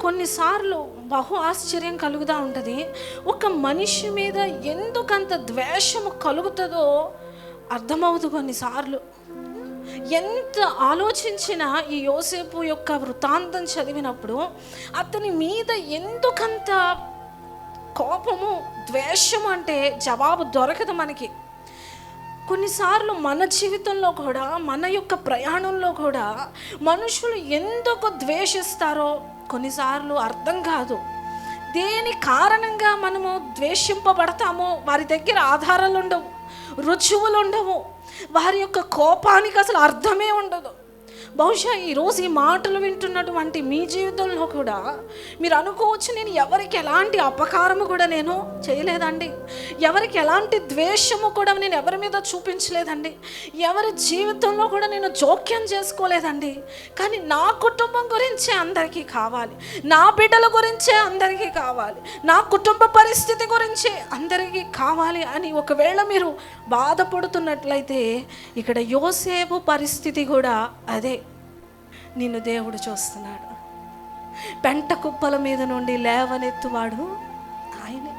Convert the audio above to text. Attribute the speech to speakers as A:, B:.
A: కొన్నిసార్లు బహు ఆశ్చర్యం కలుగుతూ ఉంటుంది. ఒక మనిషి మీద ఎందుకంత ద్వేషము కలుగుతుందో అర్థమవుదు. కొన్నిసార్లు ఎంత ఆలోచించినా ఈ యోసేపు యొక్క వృత్తాంతం చదివినప్పుడు అతని మీద ఎందుకంత కోపము, ద్వేషము అంటే జవాబు దొరకదు మనకి. కొన్నిసార్లు మన జీవితంలో కూడా, మన యొక్క ప్రయాణంలో కూడా మనుషులు ఎందుకు ద్వేషిస్తారో కొన్నిసార్లు అర్థం కాదు. దేని కారణంగా మనము ద్వేషింపబడతామో వారి దగ్గర ఆధారాలు ఉండవు, రుజువులు ఉండవు, వారి యొక్క కోపానికి అసలు అర్థమే ఉండదు. బహుశా ఈరోజు ఈ మాటలు వింటున్నటువంటి మీ జీవితంలో కూడా మీరు అనుకోవచ్చు, నేను ఎవరికి ఎలాంటి అపకారము కూడా నేను చేయలేదండి, ఎవరికి ఎలాంటి ద్వేషము కూడా నేను ఎవరి మీద చూపించలేదండి, ఎవరి జీవితంలో కూడా నేను జోక్యం చేసుకోలేదండి. కానీ నా కుటుంబం గురించే అందరికీ కావాలి, నా బిడ్డల గురించే అందరికీ కావాలి, నా కుటుంబ పరిస్థితి గురించే అందరికీ కావాలి అని ఒకవేళ మీరు బాధపడుతున్నట్లయితే ఇక్కడ యోసేపు పరిస్థితి కూడా అదే. నిన్ను దేవుడు చూస్తున్నాడు. పెంట కుప్పల మీద నుండి లేవనెత్తువాడు ఆయనే.